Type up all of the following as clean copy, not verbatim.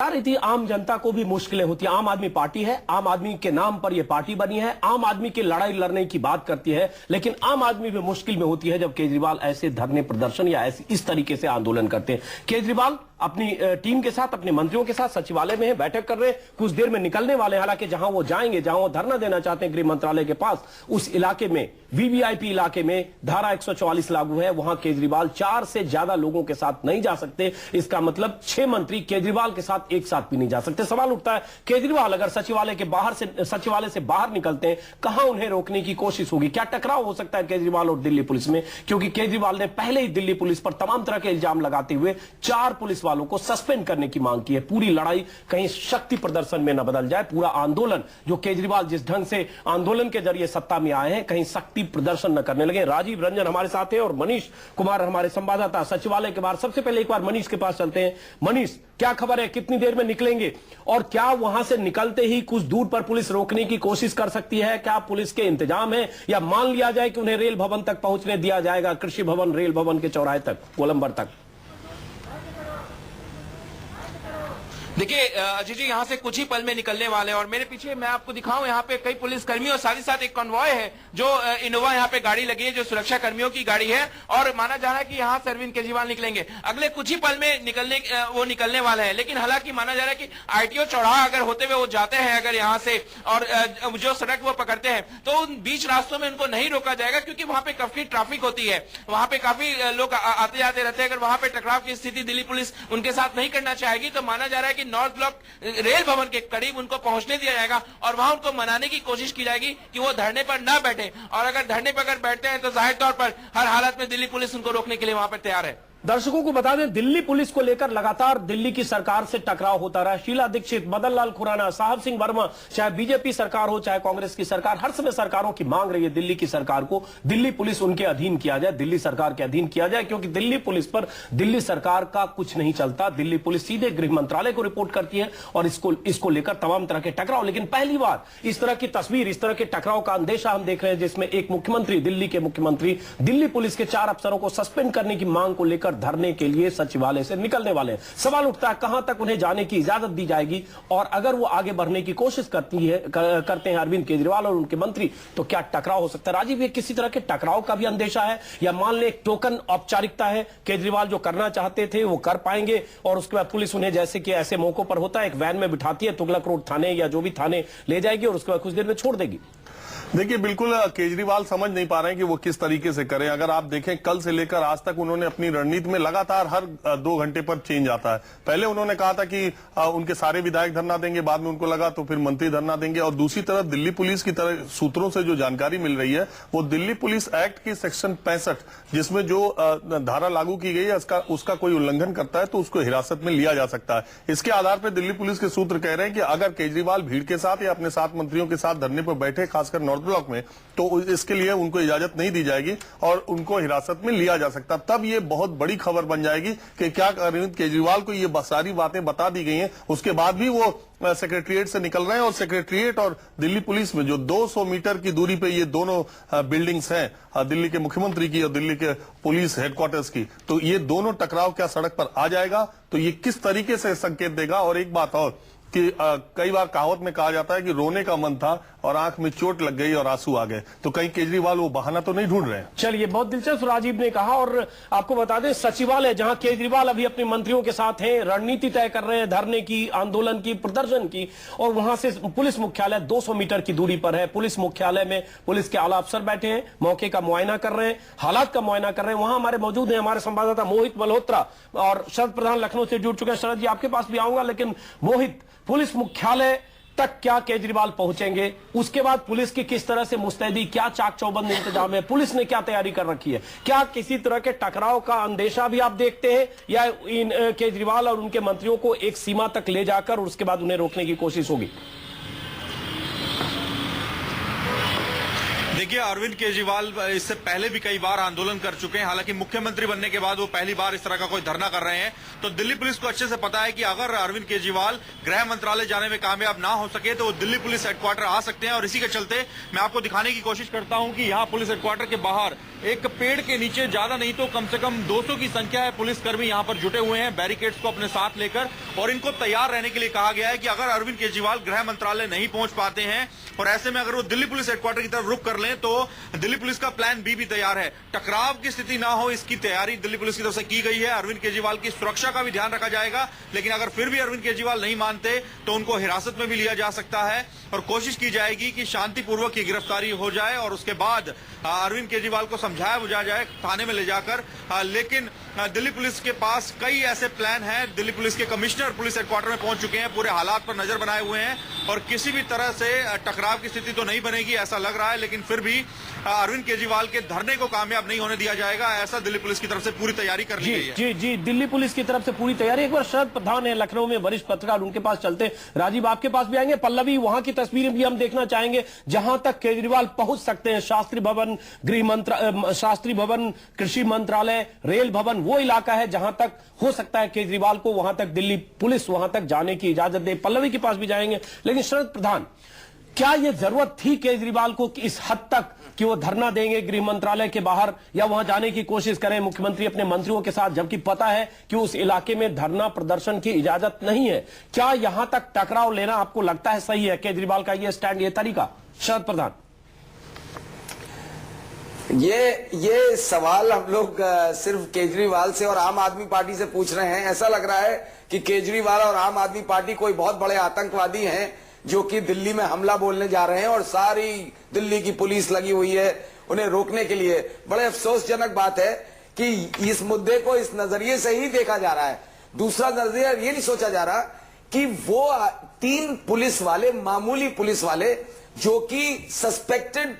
आ रही थी, आम जनता को भी मुश्किलें होती है। आम आदमी पार्टी है, आम आदमी के नाम पर यह पार्टी बनी है, आम आदमी की लड़ाई लड़ने की बात करती है, लेकिन आम आदमी भी मुश्किल में होती है जब केजरीवाल ऐसे धरने प्रदर्शन या ऐसे इस तरीके से आंदोलन करते हैं। केजरीवाल अपनी टीम के साथ, अपने मंत्रियों के साथ सचिवालय में है, बैठक कर रहे हैं, कुछ देर में निकलने वाले हैं। हालांकि जहां वो जाएंगे, जहां वो धरना देना चाहते हैं गृह मंत्रालय के पास, उस इलाके में, वीवीआईपी इलाके में धारा 144 लागू है। वहां केजरीवाल 4 से ज्यादा लोगों के साथ नहीं जा सकते। इसका मतलब 6 मंत्री केजरीवाल के साथ एक साथ भी नहीं जा सकते। सवाल उठता है, केजरीवाल अगर सचिवालय से बाहर निकलते हैं, कहां उन्हें रोकने की कोशिश होगी? क्या टकराव हो सकता है केजरीवाल और दिल्ली पुलिस में? क्योंकि केजरीवाल ने पहले ही दिल्ली पुलिस पर तमाम तरह के इल्जाम लगाते हुए 4 पुलिस वालों को सस्पेंड करने की मांग की है। पूरी लड़ाई कहीं शक्ति प्रदर्शन में न बदल जाए, पूरा आंदोलन जो केजरीवाल जिस ढंग से आंदोलन के जरिए सत्ता में आए हैं, कहीं शक्ति प्रदर्शन न करने लगे। राजीव रंजन हमारे साथ है और मनीष कुमार हमारे संवाददाता सचिवालय के बाहर। सबसे पहले एक बार मनीष के पास चलते हैं। मनीष, क्या खबर है, कितनी देर में निकलेंगे और क्या वहां से निकलते ही कुछ दूर पर पुलिस रोकने की कोशिश कर सकती है? क्या पुलिस के इंतजाम है या मान लिया जाए कि उन्हें रेल भवन तक पहुंचने दिया जाएगा, कृषि भवन, रेल भवन के चौराहे तक, गोलंबर तक? देखिए अजय जी, यहाँ से कुछ ही पल में निकलने वाले हैं और मेरे पीछे मैं आपको दिखाऊं, यहाँ पे कई पुलिस कर्मी और साथ ही साथ एक कॉन्वॉय है जो इनोवा यहाँ पे गाड़ी लगी है, जो सुरक्षा कर्मियों की गाड़ी है और माना जा रहा है कि यहाँ से अरविंद केजरीवाल निकलेंगे। अगले कुछ ही पल में निकलने वाले हैं। लेकिन हालांकि माना जा रहा है कि आरटीओ चौराहा अगर होते हुए वो जाते हैं अगर यहाँ से और जो सड़क वो पकड़ते हैं, तो उन बीच रास्तों में उनको नहीं रोका जाएगा क्योंकि वहां पे काफी ट्रैफिक होती है, वहां पे काफी लोग आते जाते रहते हैं। अगर वहां पे टकराव की स्थिति दिल्ली पुलिस उनके साथ नहीं करना चाहेगी तो माना जा रहा है कि नॉर्थ ब्लॉक रेल भवन के करीब उनको पहुंचने दिया जाएगा और वहां उनको मनाने की कोशिश की जाएगी कि वो धरने पर न बैठे। और अगर धरने पर बैठते हैं तो जाहिर तौर पर हर हालत में दिल्ली पुलिस उनको रोकने के लिए वहां पर तैयार है। दर्शकों को बता दें, दिल्ली पुलिस को लेकर लगातार दिल्ली की सरकार से टकराव होता रहा। शीला दीक्षित, मदन लाल खुराना, साहब सिंह वर्मा, चाहे बीजेपी सरकार हो चाहे कांग्रेस की सरकार, हर समय सरकारों की मांग रही है दिल्ली की सरकार को दिल्ली पुलिस उनके अधीन किया जाए, दिल्ली सरकार के अधीन किया जाए, क्योंकि दिल्ली पुलिस पर दिल्ली सरकार का कुछ नहीं चलता। दिल्ली पुलिस सीधे गृह मंत्रालय को रिपोर्ट करती है और इसको लेकर तमाम तरह के टकराव। लेकिन पहली बार इस तरह की तस्वीर, इस तरह के टकराव का अंदेशा हम देख रहे हैं जिसमें एक मुख्यमंत्री, दिल्ली के मुख्यमंत्री दिल्ली पुलिस के 4 अफसरों को सस्पेंड करने की मांग को लेकर धरने के लिए सचिवालय से निकलने वाले हैं। सवाल उठता है, कहां तक उन्हें जाने की इजाजत दी जाएगी और अगर वो आगे बढ़ने की कोशिश करते हैं अरविंद केजरीवाल और उनके मंत्री, तो क्या टकराव हो सकता है? राजीव, ये किसी तरह के टकराव का भी अंदेशा है या मान ले एक टोकन औपचारिकता है, केजरीवाल जो करना चाहते थे वो कर पाएंगे और उसके बाद पुलिस उन्हें, जैसे कि ऐसे मौकों पर होता है, एक वैन में बिठाती है, तुगलक रोड थाने या जो भी थाने ले जाएगी और उसके बाद कुछ देर में छोड़ देगी? देखिए, बिल्कुल केजरीवाल समझ नहीं पा रहे हैं कि वो किस तरीके से करें। अगर आप देखें, कल से लेकर आज तक उन्होंने अपनी रणनीति में लगातार हर 2 घंटे पर चेंज आता है। पहले उन्होंने कहा था कि उनके सारे विधायक धरना देंगे, बाद में उनको लगा तो फिर मंत्री धरना देंगे। और दूसरी तरफ दिल्ली पुलिस की तरह सूत्रों से जो जानकारी मिल रही है, वो दिल्ली पुलिस एक्ट की सेक्शन 65, जिसमें जो धारा लागू की गई है उसका कोई उल्लंघन करता है तो उसको हिरासत में लिया जा सकता है। इसके आधार पर दिल्ली पुलिस के सूत्र कह रहे हैं कि अगर केजरीवाल भीड़ के साथ या अपने 7 मंत्रियों के साथ धरने पर बैठे, खासकर नॉर्थ ब्लॉक में, तो इसके लिए उनको इजाजत नहीं दी जाएगी और उनको हिरासत में लिया जा सकता। तब ये बहुत बड़ी खबर बन जाएगी कि क्या अरविंद केजरीवाल को ये सारी बातें बता दी गई हैं, उसके बाद भी वो सेक्रेटरीट से निकल रहे हैं। और सेक्रेटरीट और दिल्ली पुलिस में जो 200 मीटर की दूरी पे ये दोनों बिल्डिंग्स हैं, दिल्ली के मुख्यमंत्री की और दिल्ली के पुलिस हेडक्वार्टर्स की, तो ये दोनों टकराव क्या सड़क पर आ जाएगा तो ये किस तरीके से संकेत देगा? और एक बात और कि कई बार कहावत में कहा जाता है कि रोने का मन था और आंख में चोट लग गई और आंसू आ गए, तो कहीं केजरीवाल वो बहाना तो नहीं ढूंढ रहे हैं? चलिए, बहुत दिलचस्प राजीव ने कहा। और आपको बता दें, सचिवालय जहां केजरीवाल अभी अपने मंत्रियों के साथ हैं, रणनीति तय कर रहे हैं धरने की, आंदोलन की, प्रदर्शन की, और वहां से पुलिस मुख्यालय 200 मीटर की दूरी पर है। पुलिस मुख्यालय में पुलिस के आला अफसर बैठे हैं, मौके का मुआयना कर रहे हैं, हालात का मुआयना कर रहे हैं। वहां हमारे मौजूद हैं हमारे संवाददाता मोहित मल्होत्रा और शरद प्रधान लखनऊ से जुड़ चुके हैं। शरद जी, आपके पास भी आऊंगा, लेकिन मोहित, पुलिस मुख्यालय तक क्या केजरीवाल पहुंचेंगे? उसके बाद पुलिस की किस तरह से मुस्तैदी, क्या चाक चौबंद इंतजाम है, पुलिस ने क्या तैयारी कर रखी है? क्या किसी तरह के टकराव का अंदेशा भी आप देखते हैं या इन केजरीवाल और उनके मंत्रियों को एक सीमा तक ले जाकर और उसके बाद उन्हें रोकने की कोशिश होगी? देखिए, अरविंद केजरीवाल इससे पहले भी कई बार आंदोलन कर चुके हैं। हालांकि मुख्यमंत्री बनने के बाद वो पहली बार इस तरह का कोई धरना कर रहे हैं। तो दिल्ली पुलिस को अच्छे से पता है कि अगर अरविंद केजरीवाल गृह मंत्रालय जाने में कामयाब ना हो सके तो वो दिल्ली पुलिस हेडक्वार्टर आ सकते हैं। और इसी के चलते मैं आपको दिखाने की कोशिश करता हूं कि यहाँ पुलिस हेडक्वार्टर के बाहर एक पेड़ के नीचे ज्यादा नहीं तो कम से कम 200 की संख्या है पुलिसकर्मी यहाँ पर जुटे हुए हैं बैरिकेड्स को अपने साथ लेकर, और इनको तैयार रहने के लिए कहा गया है कि अगर अरविंद केजरीवाल गृह मंत्रालय नहीं पहुंच पाते हैं और ऐसे में अगर वो दिल्ली पुलिस हेडक्वार्टर की तरफ रुख कर लें तो दिल्ली पुलिस का प्लान बी भी तैयार है। टकराव की स्थिति ना हो इसकी तैयारी दिल्ली पुलिस की तरफ से की गई है। अरविंद केजरीवाल की सुरक्षा का भी ध्यान रखा जाएगा, लेकिन अगर फिर भी अरविंद केजरीवाल नहीं मानते तो उनको हिरासत में भी लिया जा सकता है और कोशिश की जाएगी कि शांतिपूर्वक की गिरफ्तारी हो जाए और उसके बाद अरविंद केजरीवाल को समझाया बुझाया जाए थाने में ले जाकर। लेकिन दिल्ली पुलिस के पास कई ऐसे प्लान हैं। दिल्ली पुलिस के कमिश्नर पुलिस हेडक्वार्टर में पहुंच चुके हैं, पूरे हालात पर नजर बनाए हुए हैं और किसी भी तरह से टकराव की स्थिति तो नहीं बनेगी ऐसा लग रहा है, लेकिन फिर भी अरविंद केजरीवाल के धरने को कामयाब नहीं होने दिया जाएगा, ऐसा दिल्ली पुलिस की तरफ से पूरी तैयारी कर ली गई है। जी जी, दिल्ली पुलिस की तरफ से पूरी तैयारी। एक बार शरद प्रधान है लखनऊ में, वरिष्ठ पत्रकार, उनके पास चलते। राजीव आपके पास भी आएंगे, पल्लवी वहां की तस्वीरें भी हम देखना चाहेंगे जहां तक केजरीवाल पहुंच सकते हैं। शास्त्री भवन, शास्त्री भवन, कृषि मंत्रालय, रेल भवन, वो इलाका है जहां तक हो सकता है केजरीवाल को वहां तक दिल्ली पुलिस वहां तक जाने की इजाजत दे। पल्लवी के पास भी जाएंगे, लेकिन शरद प्रधान, क्या यह जरूरत थी केजरीवाल को कि इस हद तक कि वो धरना देंगे गृह मंत्रालय के बाहर या वहां जाने की कोशिश करें मुख्यमंत्री अपने मंत्रियों के साथ, जबकि पता है कि उस इलाके में धरना प्रदर्शन की इजाजत नहीं है? क्या यहां तक टकराव लेना आपको लगता है सही है केजरीवाल का ये स्टैंड, ये तरीका? शरद प्रधान, ये सवाल हम लोग सिर्फ केजरीवाल से और आम आदमी पार्टी से पूछ रहे हैं। ऐसा लग रहा है कि केजरीवाल और आम आदमी पार्टी कोई बहुत बड़े आतंकवादी हैं जो कि दिल्ली में हमला बोलने जा रहे हैं और सारी दिल्ली की पुलिस लगी हुई है उन्हें रोकने के लिए। बड़े अफसोसजनक बात है कि इस मुद्दे को इस नजरिए से ही देखा जा रहा है। दूसरा नजरिया ये नहीं सोचा जा रहा कि वो 3 पुलिस वाले, मामूली पुलिस वाले जो कि सस्पेक्टेड,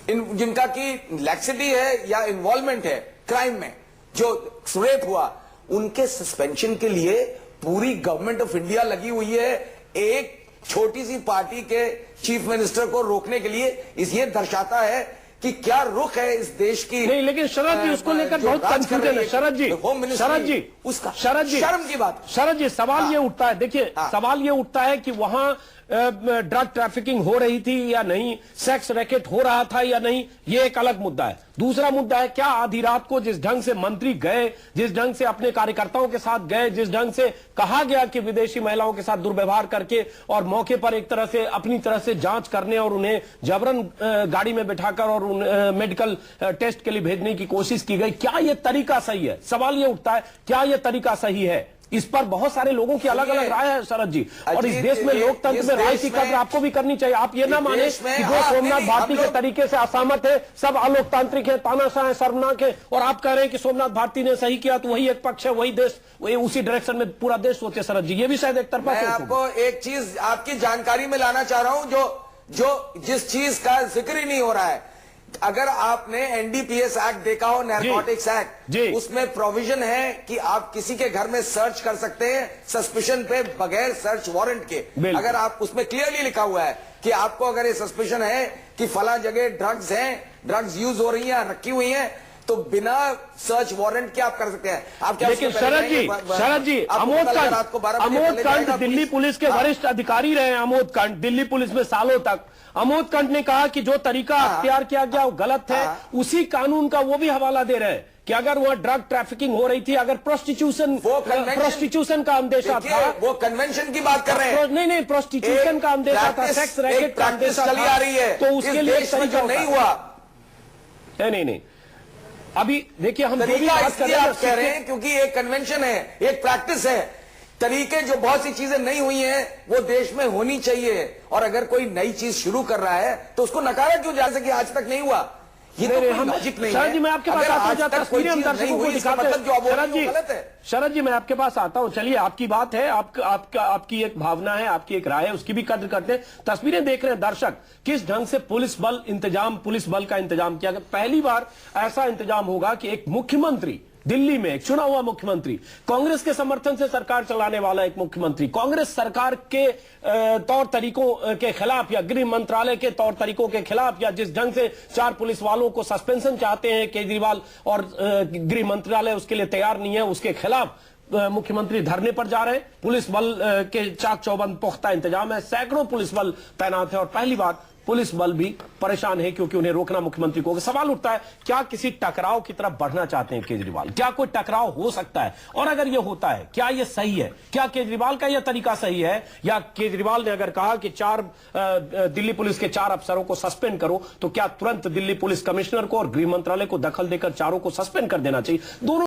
जिनका की लैक्सिटी है या इन्वॉल्वमेंट है क्राइम में, जो रेप हुआ, उनके सस्पेंशन के लिए पूरी गवर्नमेंट ऑफ इंडिया लगी हुई है एक छोटी सी पार्टी के चीफ मिनिस्टर को रोकने के लिए। ये दर्शाता है कि क्या रुख है इस देश की। नहीं, लेकिन शरद जी उसको लेकर बहुत कंफ्यूजन है। शरद जी, उसका शरद जी, शर्म की बात। शरद जी, सवाल ये उठता है, देखिए सवाल ये उठता है कि वहां ड्रग ट्रैफिकिंग हो रही थी या नहीं, सेक्स रैकेट हो रहा था या नहीं, ये एक अलग मुद्दा है। दूसरा मुद्दा है क्या आधी रात को जिस ढंग से मंत्री गए, जिस ढंग से अपने कार्यकर्ताओं के साथ गए, जिस ढंग से कहा गया कि विदेशी महिलाओं के साथ दुर्व्यवहार करके और मौके पर एक तरह से अपनी तरह से जांच करने और उन्हें जबरन गाड़ी में बिठाकर और मेडिकल टेस्ट के लिए भेजने की कोशिश की गई, क्या यह तरीका सही है? सवाल यह उठता है क्या यह तरीका सही है? इस पर बहुत सारे लोगों की अलग अलग राय है शरद जी, और इस देश में लोकतंत्र में राय की कदर आपको भी करनी चाहिए। आप ये ना माने कि जो सोमनाथ भारती के तरीके से असहमत है सब अलोकतांत्रिक है, तानाशाह है, शर्मनाक है, और आप कह रहे हैं कि सोमनाथ भारती ने सही किया तो वही एक पक्ष है, वही देश, वही उसी डायरेक्शन में पूरा देश सोचे। शरद जी, ये भी शायद एक तरफा। मैं आपको एक चीज आपकी जानकारी में लाना चाह रहा हूं जो जिस चीज का जिक्र ही नहीं हो रहा है। अगर आपने एनडीपीएस एक्ट देखा हो, नैरकोटिक्स एक्ट, उसमें प्रोविजन है कि आप किसी के घर में सर्च कर सकते हैं सस्पिशन पे बगैर सर्च वारंट के। अगर आप उसमें क्लियरली लिखा हुआ है कि आपको अगर ये सस्पिशन है कि फला जगह ड्रग्स हैं, ड्रग्स यूज हो रही हैं, रखी हुई हैं, तो बिना सर्च वारंट के आप कर सकते हैं। आप क्या? लेकिन शरद जी अमोद कंठ दिल्ली पुलिस के वरिष्ठ अधिकारी रहे हैं। अमोद कंठ दिल्ली पुलिस में सालों तक, अमोद कंठ ने कहा कि जो तरीका अख्तियार किया गया वो गलत है। उसी कानून का वो भी हवाला दे रहे हैं कि अगर वह ड्रग ट्रैफिकिंग हो रही थी, अगर प्रोस्टिट्यूशन का अंदेशा था, वो कन्वेंशन की बात कर रहे हैं। नहीं, प्रोस्टिट्यूशन का अंदेशा था, सेक्स रैकेट का अंदेशा चली आ रही है, तो उसके लिए तरीका नहीं हुआ। नहीं, अभी देखिए हम तरीका इसलिए आप कह रहे हैं क्योंकि एक कन्वेंशन है, एक प्रैक्टिस है। तरीके जो बहुत सी चीजें नहीं हुई हैं वो देश में होनी चाहिए, और अगर कोई नई चीज शुरू कर रहा है तो उसको नकारा क्यों जा सके? आज तक नहीं हुआ, ये तो कोई लॉजिक नहीं है। शरद जी, मैं आपके पास आता हूं, तस्वीरें हम दर्शकों को दिखाते हैं। शरद जी, मैं आपके पास आता हूं, चलिए आपकी बात है, आपकी एक भावना है, आपकी एक राय है, उसकी भी कद्र करते हैं। तस्वीरें देख रहे हैं दर्शक, किस ढंग से पुलिस बल का इंतजाम किया गया। पहली बार ऐसा इंतजाम होगा कि एक मुख्यमंत्री दिल्ली में, एक चुना हुआ मुख्यमंत्री, कांग्रेस के समर्थन से सरकार चलाने वाला एक मुख्यमंत्री, कांग्रेस सरकार के तौर तरीकों के खिलाफ या गृह मंत्रालय के तौर तरीकों के खिलाफ, या जिस ढंग से 4 पुलिस वालों को सस्पेंशन चाहते हैं केजरीवाल और गृह मंत्रालय उसके लिए तैयार नहीं है, उसके खिलाफ मुख्यमंत्री धरने पर जा रहे हैं। पुलिस बल के चाक चौबंद पुख्ता इंतजाम है, सैकड़ों पुलिस बल तैनात है, और पहली बार पुलिस बल भी परेशान है क्योंकि उन्हें रोकना मुख्यमंत्री को होगा। सवाल उठता है, क्या किसी टकराव की तरफ बढ़ना चाहते हैं केजरीवाल? क्या कोई टकराव हो सकता है? और अगर यह होता है, क्या यह सही है? क्या केजरीवाल का यह तरीका सही है? या केजरीवाल ने अगर कहा कि दिल्ली पुलिस के 4 अफसरों को सस्पेंड करो, तो क्या तुरंत दिल्ली पुलिस कमिश्नर को और गृह मंत्रालय को दखल देकर चारों को सस्पेंड कर देना चाहिए? दोनों